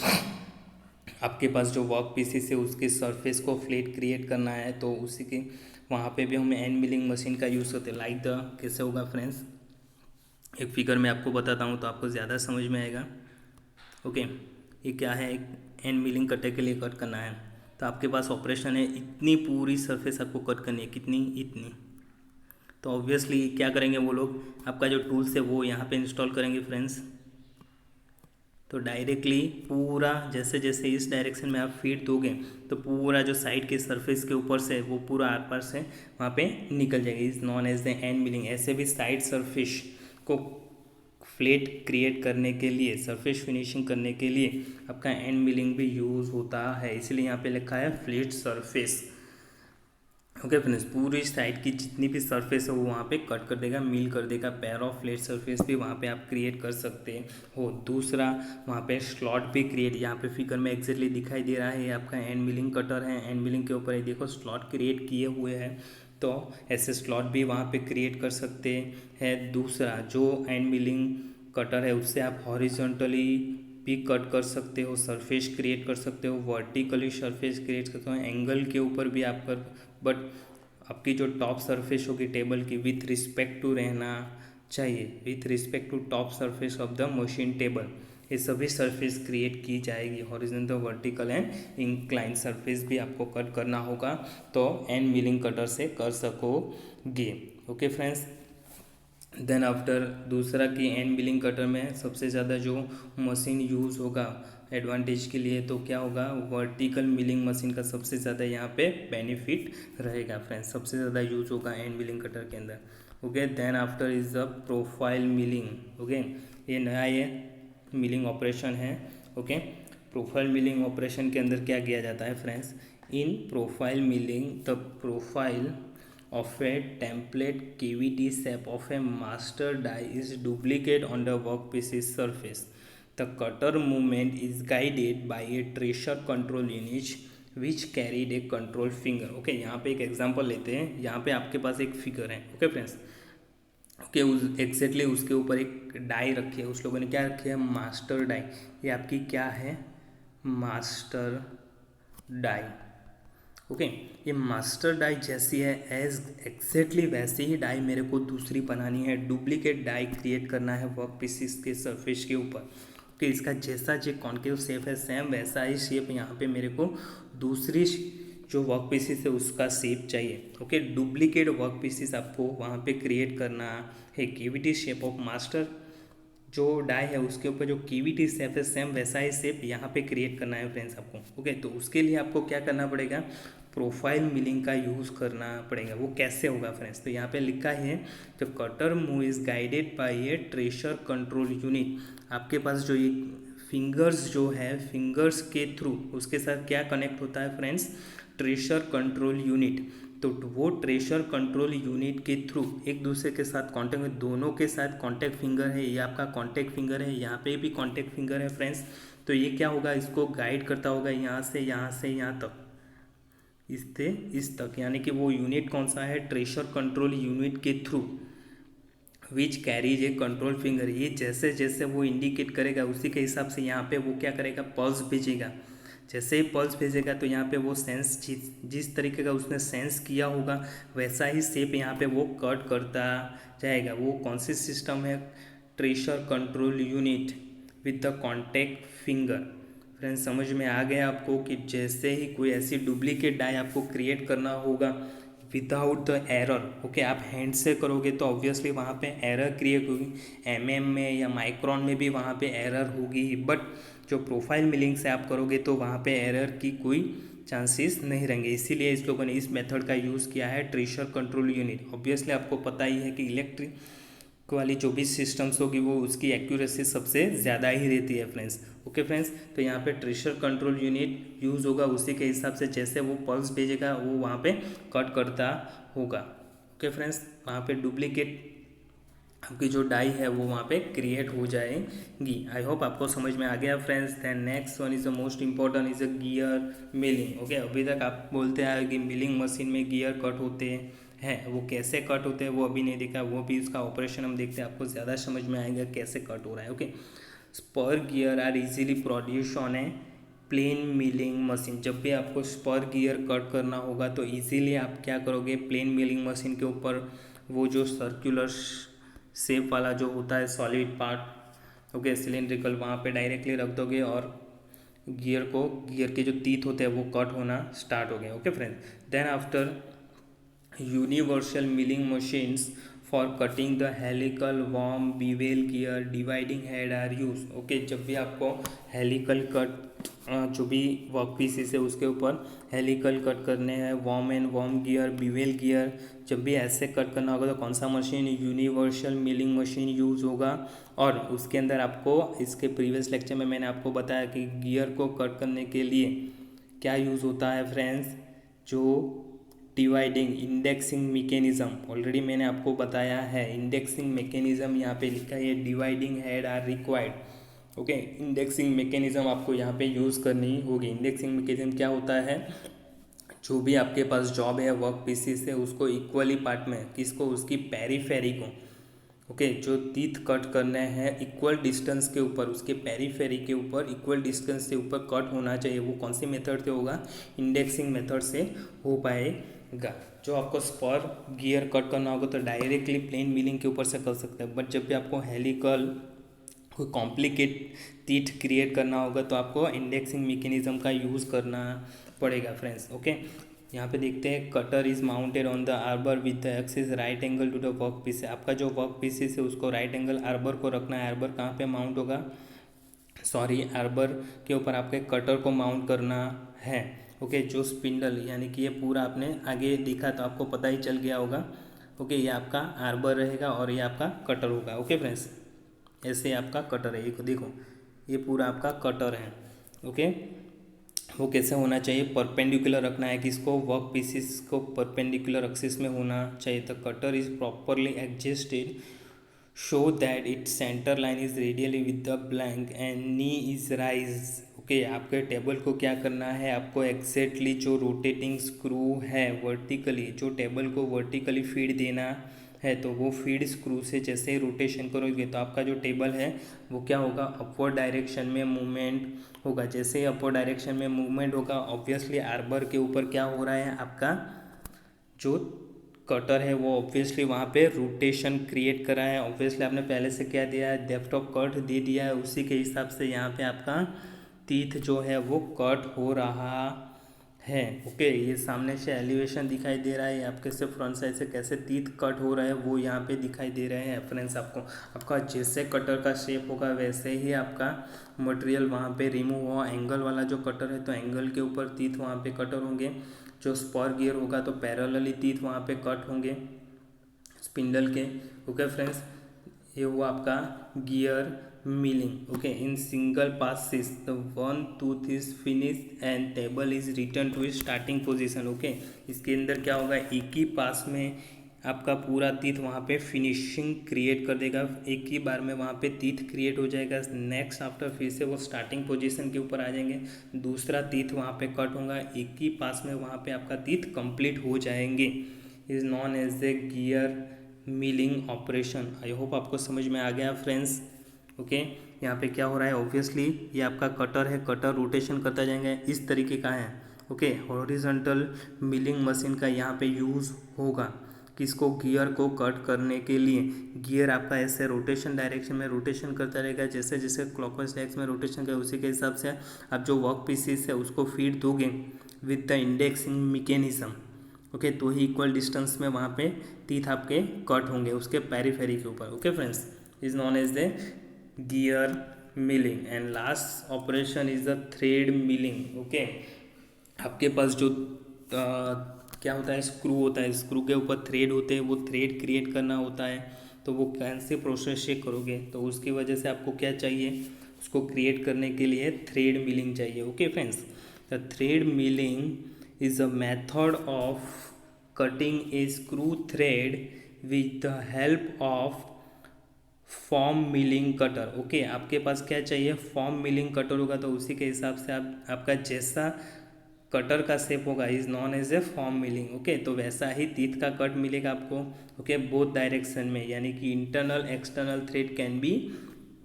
आपके पास जो वर्क पीसीस है उसके सरफेस को फ्लैट क्रिएट करना है, तो उसी के वहाँ पे भी हम एंड मिलिंग मशीन का यूज़ करते हैं। लाइक द कैसे होगा फ्रेंड्स, एक फिगर में आपको बताता हूँ तो आपको ज़्यादा समझ में आएगा। ओके, ये क्या है, एक एंड मिलिंग कटे के लिए कट करना है, तो आपके पास ऑपरेशन है इतनी पूरी सरफेस आपको कट करनी है, कितनी, इतनी। तो ऑब्वियसली क्या करेंगे वो लोग, आपका जो टूल्स है वो यहाँ पे इंस्टॉल करेंगे फ्रेंड्स। तो डायरेक्टली पूरा जैसे जैसे इस डायरेक्शन में आप फीड दोगे तो पूरा जो साइड के सरफेस के ऊपर से वो पूरा आर पार से वहाँ पे निकल जाएगी। Is known as the end milling. ऐसे भी साइड सरफेस को फ्लैट क्रिएट करने के लिए, सरफेस फिनिशिंग करने के लिए आपका एंड मिलिंग भी यूज़ होता है, इसलिए यहाँ पे लिखा है फ्लैट सरफेस। ओके फ्रेंड्स, पूरी साइड की जितनी भी सरफेस है वो वहाँ पे कट कर देगा, मिल कर देगा। पेयर ऑफ फ्लैट सरफेस भी वहाँ पे आप क्रिएट कर सकते हो। दूसरा वहाँ पे स्लॉट भी क्रिएट, यहाँ पे फिगर में एग्जैक्टली दिखाई दे रहा है, ये आपका एंड मिलिंग कटर है। एंड मिलिंग के ऊपर ये देखो स्लॉट क्रिएट किए हुए हैं, तो ऐसे स्लॉट भी वहाँ पे क्रिएट कर सकते हैं। दूसरा जो एंड मिलिंग कटर है उससे आप हॉरिजॉन्टली भी कट कर सकते हो, सरफेस क्रिएट कर सकते हो, वर्टिकली सरफेस क्रिएट करते हो, एंगल के ऊपर भी आप कर, बट आपकी जो टॉप सरफेस होगी टेबल की विथ रिस्पेक्ट टू रहना चाहिए, with respect to top surface of the machine table. ये सभी सरफेस क्रिएट की जाएगी, horizontal, vertical and incline surface भी आपको कट करना होगा, तो एंड मिलिंग कटर से कर सकोगे। ओके फ्रेंड्स, देन आफ्टर दूसरा कि एंड मिलिंग कटर में सबसे ज़्यादा जो मशीन यूज़ होगा एडवांटेज के लिए, तो क्या होगा, वर्टिकल मिलिंग मशीन का सबसे ज़्यादा यहाँ पे बेनिफिट रहेगा फ्रेंड्स, सबसे ज़्यादा यूज़ होगा एंड मिलिंग कटर के अंदर। Okay, then after is the profile milling. Okay, ये नया ये मिलिंग ऑपरेशन है। ओके, प्रोफाइल मिलिंग ऑपरेशन के अंदर क्या किया जाता है friends, in profile milling the profile of a template cavity shape of a master die is duplicate on the workpiece's surface. The cutter movement is guided by a tracer control unit which carried a control finger. Okay, यहाँ पे एक example लेते हैं। यहाँ पे आपके पास एक figure है, ओके फ्रेंड्स। ओके, उस एग्जैक्टली उसके ऊपर एक डाई रखी है, उस लोगों ने क्या रखी है, मास्टर डाई। ये आपकी क्या है, मास्टर डाई। ओके, ये मास्टर डाई जैसी है एज एग्जैक्टली वैसी ही डाई मेरे को दूसरी बनानी है, डुप्लीकेट डाई क्रिएट करना है वर्क पीसीस के सरफेस के ऊपर। ओके, इसका जैसा जो कॉन्केव शेप है सेम वैसा ही शेप यहाँ पे मेरे को दूसरी जो वर्क पीसीस है उसका शेप चाहिए। ओके, डुप्लीकेट वर्क पीसीस आपको वहाँ पे क्रिएट करना है। केविटी शेप ऑफ मास्टर जो डाई है उसके ऊपर जो केविटी शेप है सेम वैसा ही शेप यहाँ पे क्रिएट करना है फ्रेंड्स आपको। ओके, तो उसके लिए आपको क्या करना पड़ेगा, प्रोफाइल मिलिंग का यूज़ करना पड़ेगा। वो कैसे होगा फ्रेंड्स, तो यहाँ पे लिखा है the cutter move is guided by A ट्रेशर control unit. आपके पास जो ये फिंगर्स जो है, फिंगर्स के थ्रू उसके साथ क्या कनेक्ट होता है फ्रेंड्स, ट्रेशर कंट्रोल यूनिट। तो वो ट्रेशर कंट्रोल यूनिट के थ्रू एक दूसरे के साथ कांटेक्ट में, दोनों के साथ कांटेक्ट फिंगर है, ये आपका कांटेक्ट फिंगर है, यहाँ पे भी कांटेक्ट फिंगर है फ्रेंड्स। तो ये क्या होगा, इसको गाइड करता होगा यहाँ से यहाँ तक, इससे इस तक, यानी कि वो यूनिट कौन सा है, ट्रेशर कंट्रोल यूनिट के through which carries A control finger. ये जैसे जैसे वो इंडिकेट करेगा उसी के हिसाब से यहाँ पे वो क्या करेगा, पल्स भेजेगा। जैसे ही पल्स भेजेगा तो यहाँ पे वो सेंस जिस तरीके का उसने सेंस किया होगा वैसा ही शेप यहाँ पे वो कट करता जाएगा। वो कौन सी सिस्टम है, ट्रेशर control unit with the contact finger. Friends समझ में आ गया आपको कि जैसे ही कोई ऐसी डुप्लीकेट डाई आपको क्रिएट करना होगा विदाउट द एरर, ओके, आप हैंड से करोगे तो ऑब्वियसली वहाँ पे एरर क्रिएट होगी, में या माइक्रोन में भी वहाँ पे एरर होगी, बट जो प्रोफाइल मिलिंग से आप करोगे तो वहाँ पे एरर की कोई चांसेस नहीं रहेंगे। इसीलिए इस लोगों ने इस मेथड का यूज़ किया है, ट्रेशर कंट्रोल यूनिट। ऑब्वियसली आपको पता ही है कि इलेक्ट्रिक वाली जो भी सिस्टम्स होगी वो उसकी एक्यूरेसी सबसे ज़्यादा ही रहती है फ्रेंड्स। ओके फ्रेंड्स, तो यहाँ पे ट्रेशर कंट्रोल यूनिट यूज़ होगा, उसी के हिसाब से जैसे वो पल्स भेजेगा वो वहाँ पे कट करता होगा। ओके फ्रेंड्स, वहाँ पे डुप्लीकेट आपकी जो डाई है वो वहाँ पे क्रिएट हो जाएगी। आई होप आपको समझ में आ गया friends. Then next one is the most important is a gear milling. Okay, अभी तक आप बोलते हैं कि मिलिंग मशीन में गियर कट होते हैं, वो कैसे कट होते हैं वो अभी नहीं देखा, वो भी उसका ऑपरेशन हम देखते हैं, आपको ज़्यादा समझ में आएगा कैसे कट हो रहा है। Okay, spur gear are easily produce on a plain milling machine. जब भी आपको स्पर गियर कट करना होगा तो इजीली आप क्या करोगे, प्लेन मिलिंग मशीन के ऊपर वो जो सर्कुलर शेप वाला जो होता है सॉलिड पार्ट, ओके, सिलेंड्रिकल, वहाँ पे डायरेक्टली रख दोगे और गियर के जो तीत होते हैं वो कट होना स्टार्ट हो गए। Okay friends, then after universal milling machines for cutting the helical worm bevel gear dividing head are use. Okay, जब भी आपको हेलिकल कट जो भी वर्क पीसेस है उसके ऊपर हेलिकल कट करने हैं, worm and worm gear, bevel gear, जब भी ऐसे कट करना होगा तो कौन सा मशीन, यूनिवर्सल मिलिंग मशीन यूज़ होगा। और उसके अंदर आपको इसके प्रीवियस लेक्चर में मैंने आपको बताया कि गियर को कट करने के लिए क्या यूज़ होता है फ्रेंड्स, जो डिवाइडिंग इंडेक्सिंग मैकेनिज्म, ऑलरेडी मैंने आपको बताया है। इंडेक्सिंग मैकेनिज्म यहाँ पे लिखा है, dividing head are required. Okay, indexing mechanism आपको यहाँ पे यूज़ करनी होगी। इंडेक्सिंग मैकेनिज्म क्या होता है, जो भी आपके पास जॉब है वर्क पीसीस है उसको इक्वली पार्ट में, किसको, उसकी पेरीफेरी को, ओके, जो तीत कट करने हैं इक्वल डिस्टेंस के ऊपर, उसके पेरीफेरी के ऊपर इक्वल डिस्टेंस से ऊपर कट होना चाहिए। वो कौन सी मेथड से होगा, इंडेक्सिंग मेथड से हो पाएगा। जो आपको स्पर गियर कट करना होगा तो डायरेक्टली प्लेन मिलिंग के ऊपर से कर सकते हैं, बट जब भी आपको हेलिकल कोई कॉम्प्लिकेट तीत क्रिएट करना होगा तो आपको इंडेक्सिंग मैकेनिज्म का यूज़ करना पड़ेगा फ्रेंड्स। ओके, यहाँ पे देखते हैं, cutter is mounted on the arbor with the axis right angle to the work piece. आपका जो वर्क पीसेस है उसको राइट एंगल आर्बर को रखना है। आर्बर कहाँ पे माउंट होगा, आर्बर के ऊपर आपके कटर को माउंट करना है। ओके, जो स्पिंडल यानी कि ये पूरा आपने आगे देखा तो आपको पता ही चल गया होगा। ओके, ये आपका आर्बर रहेगा और ये आपका कटर होगा। ओके फ्रेंड्स, ऐसे आपका कटर है, ये देखो ये पूरा आपका कटर है। ओके, वो कैसे होना चाहिए, परपेंडिकुलर रखना है किसको, वर्क पीसेस को परपेंडिकुलर एक्सिस में होना चाहिए। The cutter is properly adjusted show that its centre line is radially with the blank and knee is rise. Okay, आपके टेबल को क्या करना है, आपको एग्जैक्टली जो रोटेटिंग स्क्रू है वर्टिकली, जो टेबल को वर्टिकली फीड देना है, तो वो फीड स्क्रू से जैसे ही रोटेशन करोगे तो आपका जो टेबल है वो क्या होगा, अपवर्ड डायरेक्शन में मूवमेंट होगा। जैसे ही अपवर्ड डायरेक्शन में मूवमेंट होगा ऑब्वियसली आर्बर के ऊपर क्या हो रहा है, आपका जो कटर है वो ऑब्वियसली वहाँ पे रोटेशन क्रिएट करा है। ऑब्वियसली आपने पहले से क्या दिया है, डेप्थ ऑफ कट दे दिया है, उसी के हिसाब से यहाँ पे आपका तीथ जो है वो कट हो रहा है। ओके, ये सामने से एलिवेशन दिखाई दे रहा है, आपके से फ्रंट साइड से कैसे तीथ कट हो रहा है वो यहाँ पे दिखाई दे रहे हैं फ्रेंड्स। आपका जैसे कटर का शेप होगा वैसे ही आपका मटेरियल वहाँ पे रिमूव हुआ। एंगल वाला जो कटर है तो एंगल के ऊपर तीथ वहाँ पे कटर होंगे, जो स्पर गियर होगा तो पैरेलली तीथ वहाँ पे कट होंगे स्पिंडल के। ओके फ्रेंड्स, ये हुआ आपका gear milling. Okay, in single passes the one tooth is finish and table is return two is starting position. Okay, इसके अंदर क्या होगा, एक ही पास में आपका पूरा तीथ वहाँ पे फिनिशिंग क्रिएट कर देगा, एक ही बार में वहाँ पे तीथ क्रिएट हो जाएगा। नेक्स्ट आफ्टर फिर से वो स्टार्टिंग पोजीशन के ऊपर आ जाएंगे, दूसरा तीथ वहाँ पे कट होगा, एक ही पास में वहाँ पे आपका तीथ कंप्लीट हो जाएंगे। Is known as a gear milling operation. I hope आपको समझ में आ गया फ्रेंड्स। ओके, यहाँ पे क्या हो रहा है, ऑब्वियसली ये आपका कटर है, कटर रोटेशन करता जाएंगे, इस तरीके का है। ओके, हॉरिजॉन्टल मिलिंग मशीन का यहाँ पे यूज़ होगा। किसको, गियर को कट करने के लिए। गियर आपका ऐसे रोटेशन डायरेक्शन में रोटेशन करता रहेगा, जैसे जैसे क्लॉकवाइज डायरेक्शन में रोटेशन करे उसी के हिसाब से आप जो वर्क पीसेस है उसको फीड दोगे with the indexing mechanism. Okay, तो ही इक्वल डिस्टेंस में वहाँ पे टीथ आपके कट होंगे उसके पेरीफेरी के ऊपर। Okay friends, is known as the gear milling. And last operation is the thread milling. Okay, आपके पास जो क्या होता है, स्क्रू होता है, स्क्रू के ऊपर थ्रेड होते हैं, वो थ्रेड क्रिएट करना होता है। तो वो कैसे प्रोसेस से करोगे, तो उसकी वजह से आपको क्या चाहिए, उसको क्रिएट करने के लिए थ्रेड मिलिंग चाहिए। Okay friends, the thread milling is a method of cutting A screw thread with the help of form milling cutter. Okay, आपके पास क्या चाहिए, फॉर्म मिलिंग कटर होगा, तो उसी के हिसाब से आपका जैसा कटर का शेप होगा is known as a form milling. Okay, तो वैसा ही टीथ का कट मिलेगा आपको। ओके, बोथ डायरेक्शन में, यानी कि internal external thread can be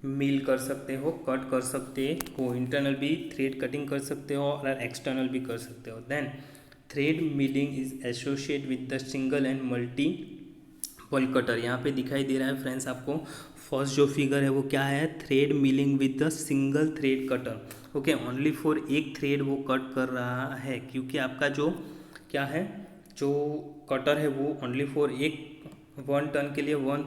mill कर सकते हो, कट कर सकते हो, इंटरनल भी थ्रेड कटिंग कर सकते हो और एक्सटर्नल भी कर सकते हो। Then thread milling is associate with the single and multiple cutter. यहाँ पे दिखाई दे रहा है फ्रेंड्स आपको, फर्स्ट जो फिगर है वो क्या है, thread milling with the single thread cutter. Okay, only for एक थ्रेड वो कट कर रहा है, क्योंकि आपका जो क्या है, जो कटर है वो ओनली फॉर एक वन टर्न के लिए वन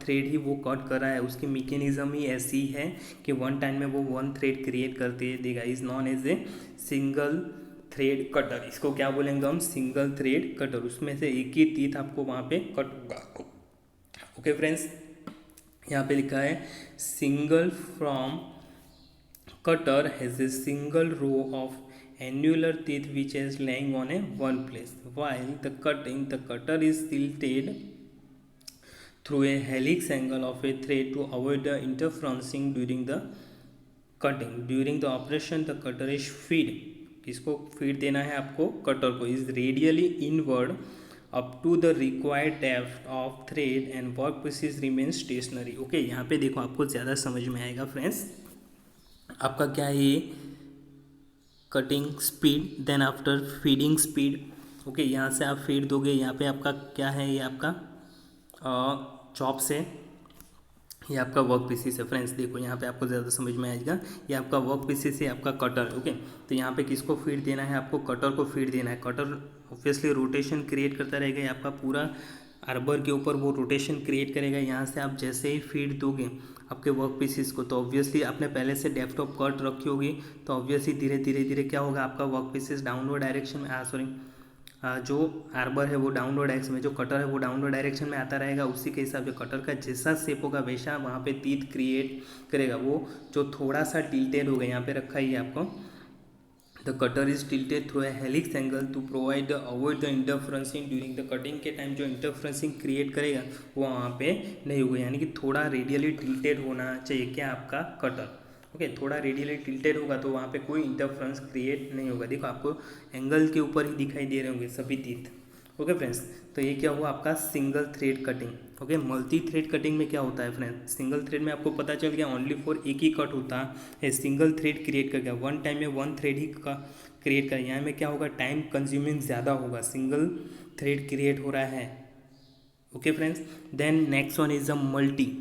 थ्रेड ही वो कट कर रहा है। उसकी मैकेनिज्म ही ऐसी है कि वन टाइम में वो वन थ्रेड क्रिएट करते देगा, is known as a single thread cutter. इसको क्या बोलेंगे हम, सिंगल थ्रेड कटर। उसमें से एक ही टीथ आपको वहाँ पे कट होगा। ओके फ्रेंड्स, यहाँ पे लिखा है single form cutter has a single row of annular teeth which is laying on a one place, while the cutter is tilted through a helix angle of a thread to avoid the interferencing during the cutting. During the operation the cutter is feed, किसको feed देना है आपको, cutter को, is radially inward up to the required depth of thread and work pieces remain stationary. Okay, यहाँ पे देखो आपको ज़्यादा समझ में आएगा फ्रेंड्स। आपका क्या है ये, cutting speed, then after feeding speed. Okay, यहाँ से आप फीड दोगे, यहाँ पे आपका क्या है, ये आपका चॉप्स है, ये आपका वर्क पीसेस है। फ्रेंड्स देखो यहाँ पे आपको ज़्यादा समझ में आएगा, ये आपका वर्क पीसेस है, आपका कटर। ओके, तो यहाँ पे किसको फीड देना है, आपको कटर को फीड देना है। कटर ऑब्वियसली रोटेशन क्रिएट करता रहेगा, ये आपका पूरा आर्बर के ऊपर वो रोटेशन क्रिएट करेगा। यहाँ से आप जैसे ही फीड दोगे आपके वर्क पीसेस को, तो ऑब्वियसली आपने पहले से डेप्थ ऑफ कट रखी होगी, तो ऑब्वियसली धीरे धीरे धीरे क्या होगा, आपका वर्क पीसेस डाउनवर्ड डायरेक्शन में जो आर्बर है वो डाउनवर्ड डायरेक्शन में, जो कटर है वो डाउनवर्ड डायरेक्शन में आता रहेगा। उसी के हिसाब से कटर का जैसा शेप होगा वैसा वहाँ पे टीथ क्रिएट करेगा। वो जो थोड़ा सा टिल्टेड होगा, यहाँ पे रखा ही है आपको, the cutter is tilted through a helix angle to provide avoid the interferencing during the cutting के टाइम। जो इंटरफ्रेंसिंग क्रिएट करेगा वो वहाँ पे नहीं होगा, यानी कि थोड़ा रेडियली टिल्टेड होना चाहिए क्या, आपका कटर। ओके, थोड़ा रेडियली टिल्टेड होगा तो वहाँ पे कोई इंटरफ्रेंस क्रिएट नहीं होगा। देखो आपको एंगल के ऊपर ही दिखाई दे रहे होंगे सभी टीथ। ओके फ्रेंड्स, तो ये क्या हुआ आपका single thread cutting. Okay, multi thread cutting में क्या होता है फ्रेंड्स, सिंगल थ्रेड में आपको पता चल गया ओनली फॉर एक ही कट होता है, सिंगल थ्रेड क्रिएट कर गया, वन टाइम में वन थ्रेड ही का क्रिएट कर। यहाँ में क्या होगा, टाइम कंज्यूमिंग ज़्यादा होगा, सिंगल थ्रेड क्रिएट हो रहा है। Okay friends, then next one is a multi.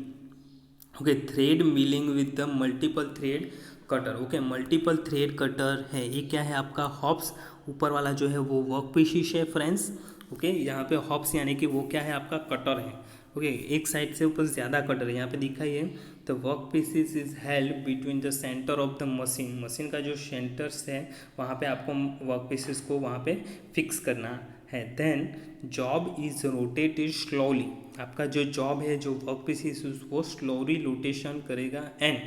Okay, thread milling with the multiple thread cutter. Okay, multiple thread cutter है, ये क्या है आपका हॉप्स, ऊपर वाला जो है वो वर्क पीसेस है फ्रेंड्स। ओके, यहाँ पे हॉप्स यानी कि वो क्या है, आपका कटर है। ओके, एक साइड से ऊपर ज़्यादा कटर है, यहाँ पे दिखा ही है। तो work pieces is held between the centre of the machine, machine का जो सेंटर्स है वहाँ पे आपको वर्क पीसेस को वहाँ पे फिक्स करना है। Then job is rotated slowly, आपका जो जॉब है, जो वर्क पीसेस वो स्लोली रोटेशन करेगा। And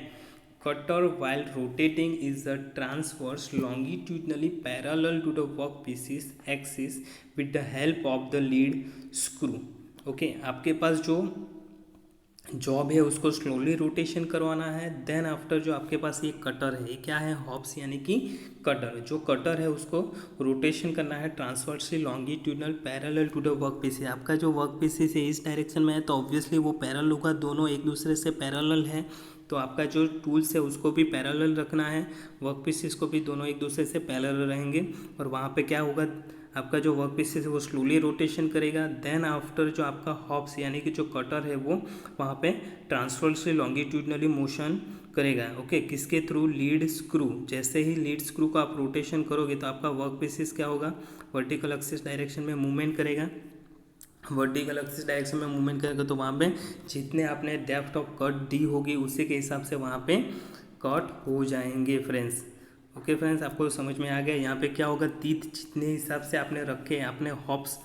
cutter while rotating is a transverse longitudinally parallel to the workpiece's axis with the help of the lead screw। Okay, आपके पास जो job है उसको स्लोली रोटेशन करवाना है। देन आफ्टर जो आपके पास ये कटर है, ये क्या है, हॉप्स यानी कि कटर। जो कटर है उसको रोटेशन करना है transversely longitudinal parallel to the work piece है। आपका जो वर्क पीस है इस डायरेक्शन में है तो ऑब्वियसली वो पैरेलल होगा, दोनों एक दूसरे से पैरेलल है। तो आपका जो टूल्स है उसको भी पैरेलल रखना है, वर्क पीसेस को भी दोनों एक दूसरे से पैरेलल रहेंगे। और वहाँ पे क्या होगा, आपका जो वर्क पीसेस है वो स्लोली रोटेशन करेगा। देन आफ्टर जो आपका हॉप्स यानी कि जो कटर है वो वहाँ पे ट्रांसफर्सली लॉन्गिट्यूडनली मोशन करेगा। ओके, किसके थ्रू? Lead screw. जैसे ही लीड स्क्रू को आप रोटेशन करोगे तो आपका वर्क पीसेस क्या होगा? वर्टिकल एक्सिस डायरेक्शन में मूवमेंट करेगा। वर्टिकल एक्सिस डायरेक्शन में मूवमेंट करेगा तो वहाँ पे जितने आपने डेप्थ ऑफ कट दी होगी उसी के हिसाब से वहाँ पे कट हो जाएंगे फ्रेंड्स। ओके फ्रेंड्स, आपको समझ में आ गया। यहाँ पे क्या होगा? तीत जितने हिसाब से आपने रखे आपने हॉप्स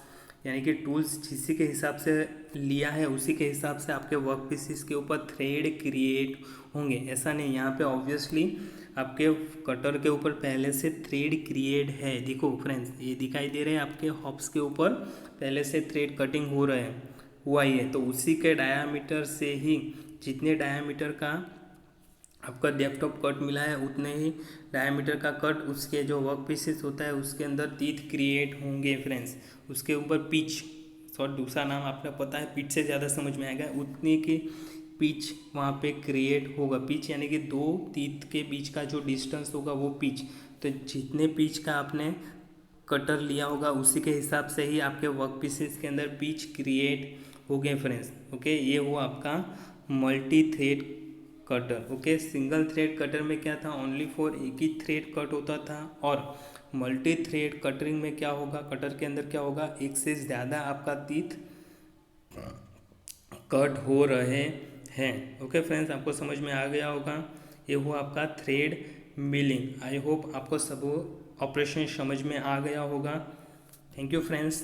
यानी कि टूल्स जिसी के हिसाब से लिया है उसी के हिसाब से आपके वर्क पीसेस के ऊपर थ्रेड क्रिएट होंगे। ऐसा नहीं, यहाँ पे ऑब्वियसली आपके कटर के ऊपर पहले से थ्रेड क्रिएट है। देखो फ्रेंड्स, ये दिखाई दे रहे हैं आपके हॉप्स के ऊपर पहले से थ्रेड कटिंग हो रहे हैं, हुआ ही है। तो उसी के डायामीटर से ही जितने डायामीटर का आपका डेप्थ ऑफ कट मिला है उतने ही डायमीटर का कट उसके जो वर्क पीसेस होता है उसके अंदर तीत क्रिएट होंगे फ्रेंड्स। उसके ऊपर पिच, सॉरी दूसरा नाम आपने पता है, पिच से ज़्यादा समझ में आएगा, उतनी की पिच वहाँ पे क्रिएट होगा। पिच यानी कि दो तीत के बीच का जो डिस्टेंस होगा वो पिच। तो जितने पिच का आपने कटर लिया होगा उसी के हिसाब से ही आपके वर्क पीसेस के अंदर पिच क्रिएट हो गए फ्रेंड्स। ओके, ये हुआ आपका multi thread cutter. Okay, single thread cutter में क्या था? ओनली फॉर एक ही थ्रेड कट होता था। और मल्टी थ्रेड कटरिंग में क्या होगा? कटर के अंदर क्या होगा? एक से ज़्यादा आपका तीत कट हो रहे हैं। ओके फ्रेंड्स, आपको समझ में आ गया होगा। ये हुआ आपका थ्रेड मिलिंग। आई होप आपको सब ऑपरेशन समझ में आ गया होगा। Thank you friends.